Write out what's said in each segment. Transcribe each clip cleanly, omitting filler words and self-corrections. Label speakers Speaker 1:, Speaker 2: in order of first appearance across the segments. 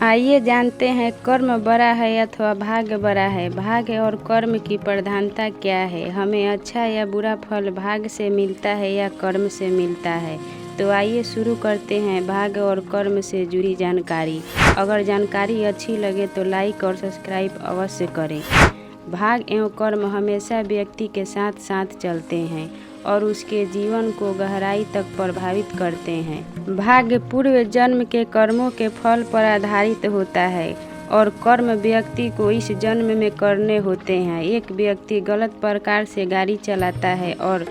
Speaker 1: आइए जानते हैं कर्म बड़ा है अथवा भाग्य बड़ा है। भाग्य और कर्म की प्रधानता क्या है, हमें अच्छा या बुरा फल भाग्य से मिलता है या कर्म से मिलता है। तो आइए शुरू करते हैं भाग्य और कर्म से जुड़ी जानकारी। अगर जानकारी अच्छी लगे तो लाइक और सब्सक्राइब अवश्य करें। भाग्य एवं कर्म हमेशा व्यक्ति के साथ साथ चलते हैं और उसके जीवन को गहराई तक प्रभावित करते हैं। भाग्य पूर्व जन्म के कर्मों के फल पर आधारित होता है और कर्म व्यक्ति को इस जन्म में करने होते हैं। एक व्यक्ति गलत प्रकार से गाड़ी चलाता है और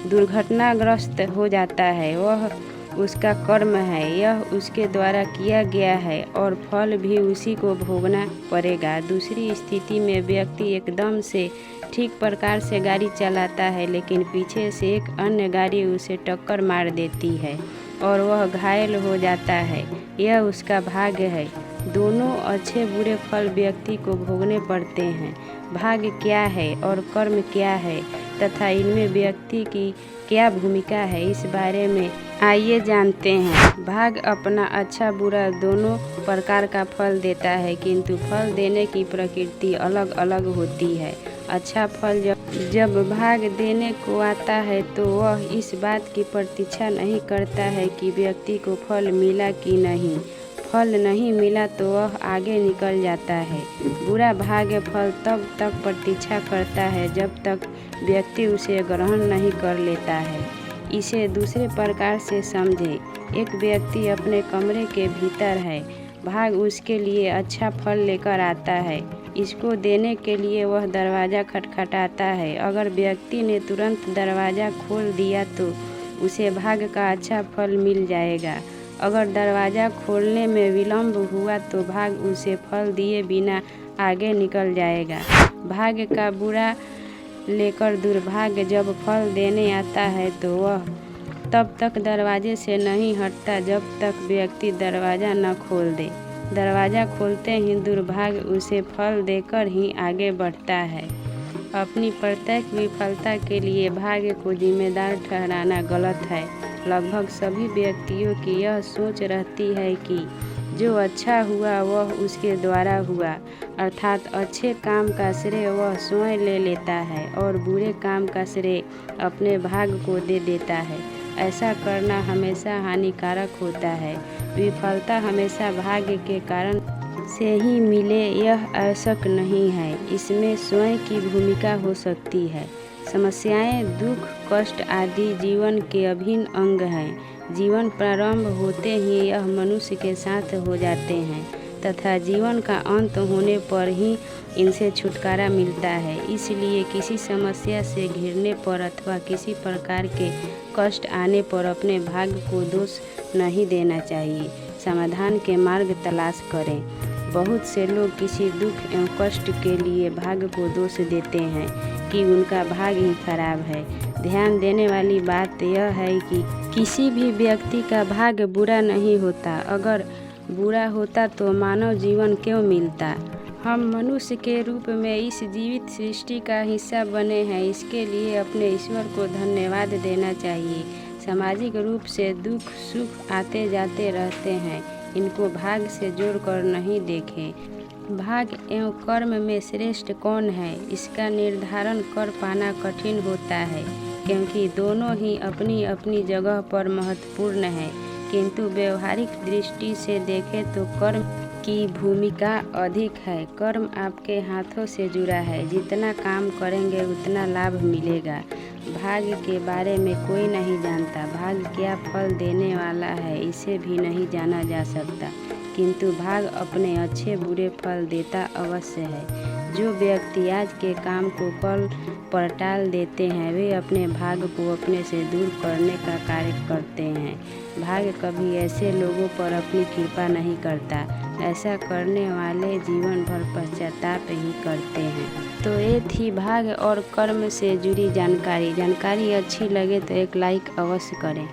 Speaker 1: दुर्घटनाग्रस्त हो जाता है, वह उसका कर्म है, यह उसके द्वारा किया गया है और फल भी उसी को भोगना पड़ेगा। दूसरी स्थिति में व्यक्ति एकदम से ठीक प्रकार से गाड़ी चलाता है, लेकिन पीछे से एक अन्य गाड़ी उसे टक्कर मार देती है और वह घायल हो जाता है, यह उसका भाग्य है। दोनों अच्छे बुरे फल व्यक्ति को भोगने पड़ते हैं। भाग्य क्या है और कर्म क्या है तथा इनमें व्यक्ति की क्या भूमिका है, इस बारे में आइए जानते हैं। भाग्य अपना अच्छा बुरा दोनों प्रकार का फल देता है, किंतु फल देने की प्रकृति अलग अलग होती है। अच्छा फल जब भाग्य देने को आता है तो वह इस बात की प्रतीक्षा नहीं करता है कि व्यक्ति को फल मिला कि नहीं। फल नहीं मिला तो वह आगे निकल जाता है। बुरा भाग्य फल तब तक प्रतीक्षा करता है जब तक व्यक्ति उसे ग्रहण नहीं कर लेता है। इसे दूसरे प्रकार से समझें। एक व्यक्ति अपने कमरे के भीतर है, भाग्य उसके लिए अच्छा फल लेकर आता है। इसको देने के लिए वह दरवाज़ा खटखटाता है। अगर व्यक्ति ने तुरंत दरवाज़ा खोल दिया तो उसे भाग्य का अच्छा फल मिल जाएगा। अगर दरवाज़ा खोलने में विलम्ब हुआ तो भाग्य उसे फल दिए बिना आगे निकल जाएगा। भाग्य का बुरा लेकर दुर्भाग्य जब फल देने आता है तो वह तब तक दरवाजे से नहीं हटता जब तक व्यक्ति दरवाज़ा न खोल दे। दरवाज़ा खोलते ही दुर्भाग्य उसे फल देकर ही आगे बढ़ता है। अपनी प्रत्येक विफलता के लिए भाग्य को जिम्मेदार ठहराना गलत है। लगभग सभी व्यक्तियों की यह सोच रहती है कि जो अच्छा हुआ वह उसके द्वारा हुआ, अर्थात अच्छे काम का श्रेय वह स्वयं ले लेता है और बुरे काम का श्रेय अपने भाग्य को दे देता है। ऐसा करना हमेशा हानिकारक होता है। विफलता हमेशा भाग्य के कारण से ही मिले यह आवश्यक नहीं है, इसमें स्वयं की भूमिका हो सकती है। समस्याएं, दुख, कष्ट आदि जीवन के अभिन्न अंग हैं। जीवन प्रारंभ होते ही यह मनुष्य के साथ हो जाते हैं तथा जीवन का अंत होने पर ही इनसे छुटकारा मिलता है। इसलिए किसी समस्या से घिरने पर अथवा किसी प्रकार के कष्ट आने पर अपने भाग्य को दोष नहीं देना चाहिए, समाधान के मार्ग तलाश करें। बहुत से लोग किसी दुख एवं कष्ट के लिए भाग्य को दोष देते हैं कि उनका भाग्य ही खराब है। ध्यान देने वाली बात यह है कि किसी भी व्यक्ति का भाग्य बुरा नहीं होता। अगर बुरा होता तो मानव जीवन क्यों मिलता। हम मनुष्य के रूप में इस जीवित सृष्टि का हिस्सा बने हैं, इसके लिए अपने ईश्वर को धन्यवाद देना चाहिए। सामाजिक रूप से दुख सुख आते जाते रहते हैं, इनको भाग्य से जोड़कर नहीं देखें। भाग्य एवं कर्म में श्रेष्ठ कौन है, इसका निर्धारण कर पाना कठिन होता है, क्योंकि दोनों ही अपनी अपनी जगह पर महत्वपूर्ण है। किंतु व्यवहारिक दृष्टि से देखें तो कर्म की भूमिका अधिक है। कर्म आपके हाथों से जुड़ा है, जितना काम करेंगे उतना लाभ मिलेगा। भाग्य के बारे में कोई नहीं जानता। भाग्य क्या फल देने वाला है इसे भी नहीं जाना जा सकता, किंतु भाग्य अपने अच्छे बुरे फल देता अवश्य है। जो व्यक्ति आज के काम को कल पर टाल देते हैं वे अपने भाग्य को अपने से दूर करने का कार्य करते हैं। भाग्य कभी ऐसे लोगों पर अपनी कृपा नहीं करता, ऐसा करने वाले जीवन भर पश्चाताप ही करते हैं। तो ये थी भाग्य और कर्म से जुड़ी जानकारी। जानकारी अच्छी लगे तो एक लाइक अवश्य करें।